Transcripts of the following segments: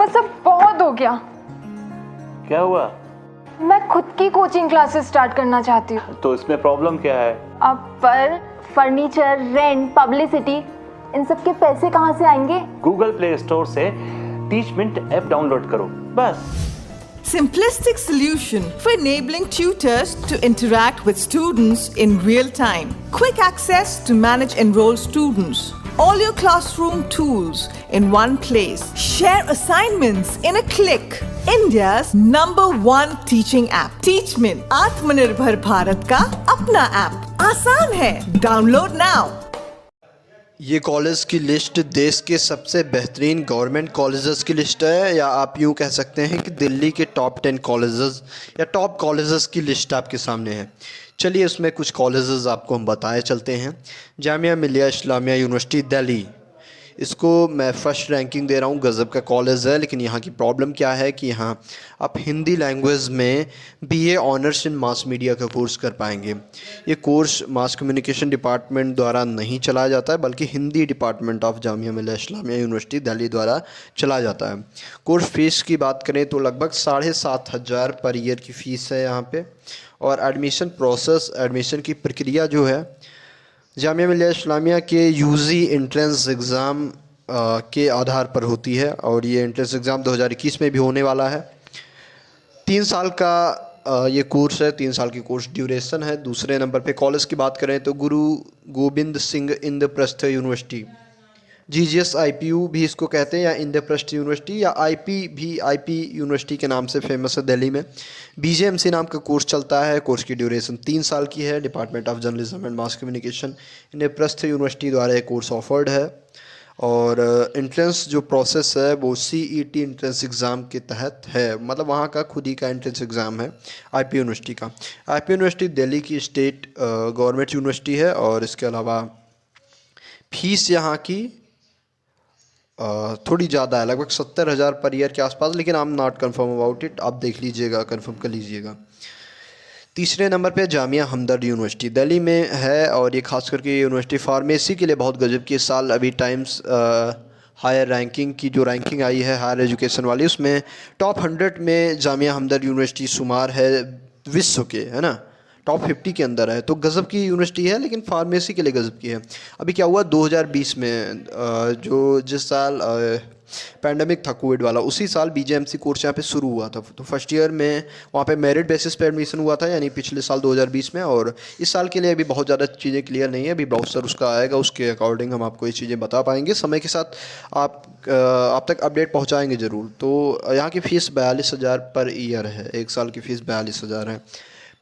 बस अब बहुत हो गया। क्या हुआ? मैं खुद की कोचिंग क्लासेस स्टार्ट करना चाहती हूँ। तो इसमें प्रॉब्लम क्या है? अब पर फर्नीचर, रेंट, पब्लिसिटी, इन सब के पैसे कहाँ से आएंगे? गूगल प्ले स्टोर से टीचमिंट ऐप डाउनलोड करो, बस। Simplistic solution for enabling tutors to interact with students in real time. Quick access to manage enrolled students. All your classroom tools in one place. Share assignments in a click. India's #1 teaching app. Teachment, आत्मनिर्भर भारत का अपना app. आसान है, download now. ये college की list देश के सबसे बेहतरीन गवर्नमेंट कॉलेजेस की लिस्ट है, या आप यूँ कह सकते हैं कि दिल्ली के टॉप 10 कॉलेजेस या टॉप कॉलेजेस की लिस्ट आपके सामने है। चलिए उसमें कुछ कॉलेजेस आपको हम बताए चलते हैं। जामिया मिलिया इस्लामिया यूनिवर्सिटी दिल्ली, इसको मैं फ़र्स्ट रैंकिंग दे रहा हूँ। गज़ब का कॉलेज है, लेकिन यहाँ की प्रॉब्लम क्या है कि यहाँ आप हिंदी लैंग्वेज में BA honours in mass media का कोर्स कर पाएंगे। ये कोर्स मास कम्युनिकेशन डिपार्टमेंट द्वारा नहीं चलाया जाता है, बल्कि Hindi department of Jamia Millia Islamia university Delhi द्वारा चलाया जाता है। कोर्स फ़ीस की बात करें तो लगभग 7,500 पर ईयर की फ़ीस है यहाँ पे। और एडमिशन प्रोसेस, एडमिशन की प्रक्रिया जो है, जामिया मिलिया इस्लामिया के यूजी एंट्रेंस एग्ज़ाम के आधार पर होती है, और ये एंट्रेंस एग्ज़ाम 2021 में भी होने वाला है। 3 साल का ये कोर्स है, 3 साल की कोर्स ड्यूरेशन है। दूसरे नंबर पे कॉलेज की बात करें तो Guru Gobind Singh Indraprastha university, GGS IPU भी इसको कहते हैं, या इंद्रप्रस्थ यूनिवर्सिटी, या IP यूनिवर्सिटी के नाम से फेमस है दिल्ली में। BJMC नाम का कोर्स चलता है। कोर्स की ड्यूरेशन 3 साल की है। Department of journalism and mass communication Indraprastha university द्वारा ये कोर्स ऑफर्ड है। और एंट्रेंस जो प्रोसेस है वो CET एंट्रेंस एग्ज़ाम के तहत है, मतलब वहाँ का खुद ही का एंट्रेंस एग्ज़ाम है IP यूनिवर्सिटी का। IP यूनिवर्सिटी दिल्ली की स्टेट गवर्नमेंट यूनिवर्सिटी है, और इसके अलावा फ़ीस यहाँ की थोड़ी ज़्यादा है, लगभग 70,000 पर ईयर के आसपास, लेकिन I am not confirm about it. आप देख लीजिएगा, कन्फर्म कर लीजिएगा। तीसरे नंबर पे जामिया हमदर्द यूनिवर्सिटी दिल्ली में है, और ये खास करके यूनिवर्सिटी फार्मेसी के लिए बहुत गजब की। इस साल अभी टाइम्स हायर रैंकिंग की जो रैंकिंग आई है हायर एजुकेशन वाली, उसमें टॉप 100 में जामिया हमदर्द यूनिवर्सिटी शुमार है विश्व के, है ना, टॉप 50 के अंदर है। तो गज़ब की यूनिवर्सिटी है, लेकिन फार्मेसी के लिए गज़ब की है। अभी क्या हुआ 2020 में, जो जिस साल पैंडमिक था कोविड वाला, उसी साल BJMC कोर्स यहाँ पे शुरू हुआ था। तो फर्स्ट ईयर में वहाँ पे मेरिट बेसिस पे एडमिशन हुआ था, यानी पिछले साल 2020 में। और इस साल के लिए अभी बहुत ज़्यादा चीज़ें क्लियर नहीं है, अभी ब्राउज़र उसका आएगा, उसके अकॉर्डिंग हम आपको ये चीज़ें बता पाएंगे। समय के साथ आप तक अपडेट पहुँचाएँगे ज़रूर। तो यहाँ की फ़ीस 42,000 पर ईयर है, 1 साल की फ़ीस 42,000 है।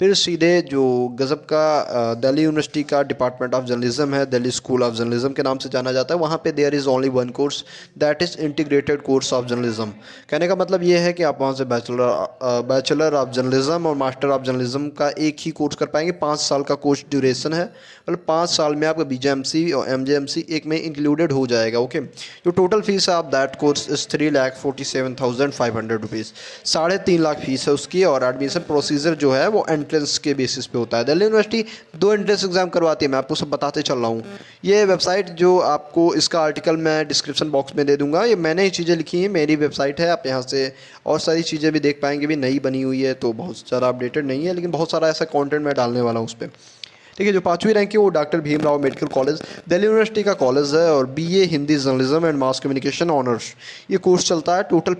फिर सीधे जो गज़ब का दिल्ली यूनिवर्सिटी का डिपार्टमेंट ऑफ जर्नलिज्म है, दिल्ली स्कूल ऑफ जर्नलिज्म के नाम से जाना जाता है। वहाँ पे there is only one course, that is integrated course of journalism. कहने का मतलब ये है कि आप वहाँ से बैचलर ऑफ जर्नलिज्म और मास्टर ऑफ जर्नलिज्म का एक ही कोर्स कर पाएंगे। 5 साल का कोर्स ड्यूरेशन है, मतलब 5 साल में आपका BJMC और MJMC एक में इंक्लूडेड हो जाएगा। ओके, जो टोटल फीस है of that course is 3,47,500 rupees, 3.5 lakh fees है उसकी। और एडमिशन प्रोसीजर जो है वो एंट्रेंस के बेसिस पे होता है। दिल्ली यूनिवर्सिटी 2 एंट्रेंस एग्जाम करवाती है, मैं आपको सब बताते चल रहा हूँ। ये वेबसाइट जो आपको, इसका आर्टिकल मैं डिस्क्रिप्शन बॉक्स में दे दूंगा। ये मैंने ही चीज़ें लिखी हैं, मेरी वेबसाइट है, आप यहाँ से और सारी चीज़ें भी देख पाएंगे। भी नई बनी हुई है तो बहुत ज़्यादा अपडेटेड नहीं है, लेकिन बहुत सारा ऐसा कंटेंट मैं डालने वाला हूँ उस पर। ठीक है, जो 5वीं रैंक है वो doctor Bhimrao medical college Delhi university का कॉलेज है, और BA Hindi journalism and mass communication honours ये कोर्स चलता है। टोटल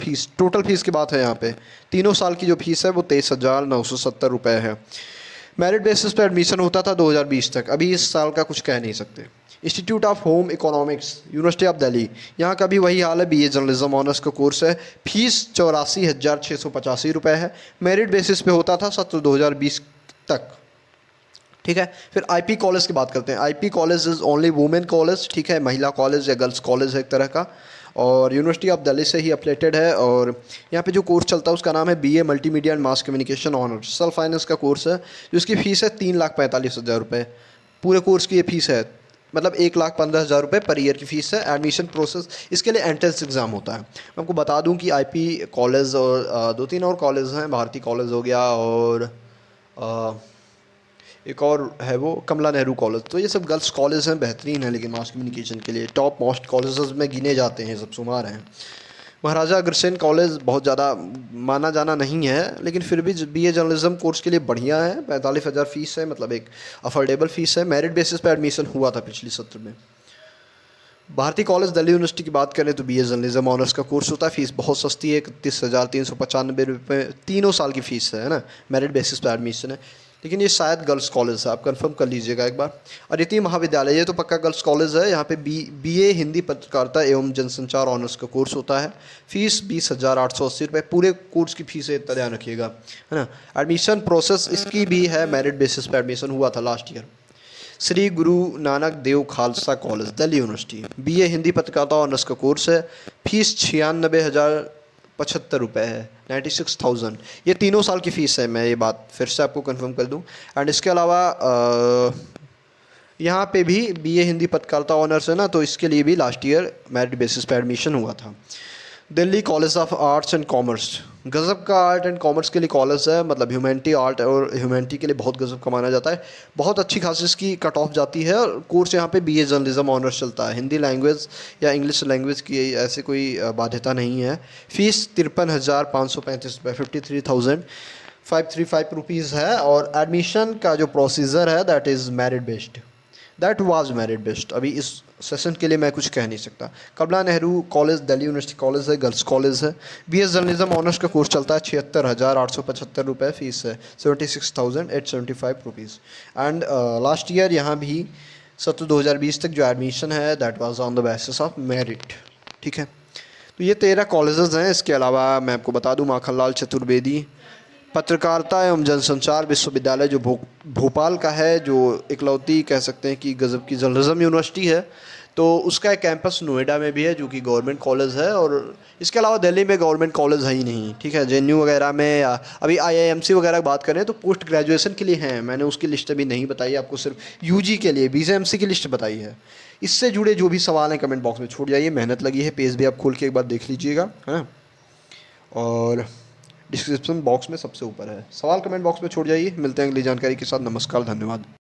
फीस की बात है यहाँ पे, तीनों साल की जो फीस है वो 23,970 रुपये है। मेरिट बेसिस पे एडमिशन होता था 2020 तक, अभी इस साल का कुछ कह नहीं सकते। Institute of home economics university of Delhi, यहाँ का भी वही हाल है, BA जर्नलिज्म ऑनर्स का कोर्स है। फीस 84,685 रुपये है। मेरिट बेसिस पे होता था सत्र 2020 तक। ठीक है, फिर IP कॉलेज की बात करते हैं। IP college is only women college, ठीक है, महिला कॉलेज या गर्ल्स कॉलेज है एक तरह का, और यूनिवर्सिटी ऑफ दिल्ली से ही अफिलिएटेड है। और यहाँ पे जो कोर्स चलता है उसका नाम है BA multimedia and mass communication honours, self finance का कोर्स है, जिसकी फ़ीस है 3,45,000 रुपये। पूरे कोर्स की ये फ़ीस है, मतलब 1,15,000 रुपये पर ईयर की फ़ीस है। एडमिशन प्रोसेस, इसके लिए एंट्रेंस एग्ज़ाम होता है। मैं आपको बता दूँ कि IP कॉलेज और 2-3 और कॉलेज हैं, भारती कॉलेज हो गया, और एक और है वो कमला नेहरू कॉलेज। तो ये सब गर्ल्स कॉलेज हैं, बेहतरीन है, लेकिन मास कम्युनिकेशन के लिए टॉप मोस्ट कॉलेजेस में गिने जाते हैं, सब शुमार हैं। महाराजा अग्रसेन कॉलेज बहुत ज़्यादा माना जाना नहीं है, लेकिन फिर भी बीए जर्नलिज्म कोर्स के लिए बढ़िया है। 45,000 फ़ीस है, मतलब एक अफोर्डेबल फ़ीस है। मेरिट बेसिस पर एडमिशन हुआ था पिछले सत्र में। भारती कॉलेज दिल्ली यूनिवर्सिटी की बात करें तो बीए जर्नलिज्म ऑनर्स का कोर्स होता है। फ़ीस बहुत सस्ती है, 31,395 रुपये, तीनों साल की फ़ीस है ना। मेरिट बेसिस पर एडमिशन है, लेकिन ये शायद गर्ल्स कॉलेज है, आप कंफर्म कर लीजिएगा एक बार। अदिति महाविद्यालय, ये तो पक्का गर्ल्स कॉलेज है। यहाँ पे बीए हिंदी पत्रकारिता एवं जनसंचार ऑनर्स का कोर्स होता है। फ़ीस 20,880 रुपये, पूरे कोर्स की फ़ीस है, इतना ध्यान रखिएगा, है ना। एडमिशन प्रोसेस इसकी भी है, मेरिट बेसिस पर एडमिशन हुआ था last year. Shri Guru Nanak Dev Khalsa college Delhi university, BA Hindi पत्रकारिता ऑनर्स का कोर्स है। फीस 96,075 रुपये है, 96,000। ये तीनों साल की फ़ीस है, मैं ये बात फिर से आपको कंफर्म कर दूं। एंड इसके अलावा यहाँ पे भी बीए हिंदी पत्रकारिता ऑनर्स है ना, तो इसके लिए भी लास्ट ईयर मेरिट बेसिस पे एडमिशन हुआ था। Delhi college of arts and commerce, गज़ब का आर्ट एंड कॉमर्स के लिए कॉलेज है, मतलब ह्यूमैनिटी आर्ट और ह्यूमैनिटी के लिए बहुत गज़ब का माना जाता है। बहुत अच्छी खासी इसकी कट ऑफ जाती है। और कोर्स यहाँ पे बीए जर्नलिज्म ऑनर्स चलता है। हिंदी लैंग्वेज या इंग्लिश लैंग्वेज की ऐसे कोई बाध्यता नहीं है। फ़ीस 53,535 रुपये, 53,535 रुपीज़ है। और एडमिशन का जो प्रोसीजर है that is merit based, that was merit based. अभी इस सेशन के लिए मैं कुछ कह नहीं सकता। Kamala Nehru college Delhi university college है, गर्ल्स कॉलेज है। बीएस जर्नलिज्म ऑनर्स का कोर्स चलता है, 76,875 रुपये फ़ीस है, 76,875 रुपीज़। एंड लास्ट ईयर यहाँ भी सत्र 2020 तक जो एडमिशन है that was on the basis of merit. ठीक है, तो ये 13 कॉलेजेस हैं। इसके अलावा मैं आपको बता दूँ, माखनलाल चतुर्वेदी पत्रकारिता एवं जनसंचार विश्वविद्यालय जो भोपाल का है, जो इकलौती कह सकते हैं कि गज़ब की जर्नलिज्म यूनिवर्सिटी है, तो उसका एक कैंपस नोएडा में भी है जो कि गवर्नमेंट कॉलेज है। और इसके अलावा दिल्ली में गवर्नमेंट कॉलेज है ही नहीं। ठीक है, जेएनयू वगैरह में या अभी आईआईएमसी वगैरह बात करें तो पोस्ट ग्रेजुएशन के लिए हैं। मैंने उसकी लिस्ट अभी नहीं बताई, आपको सिर्फ यूजी के लिए बीजेएमसी की लिस्ट बताई है। इससे जुड़े जो भी सवाल हैं कमेंट बॉक्स में छोड़ जाइए, मेहनत लगी है, पेज भी आप खोल के एक बार देख लीजिएगा, है ना। और डिस्क्रिप्शन बॉक्स में सबसे ऊपर है, सवाल कमेंट बॉक्स में छोड़ जाइए। मिलते हैं अगली जानकारी के साथ। नमस्कार, धन्यवाद।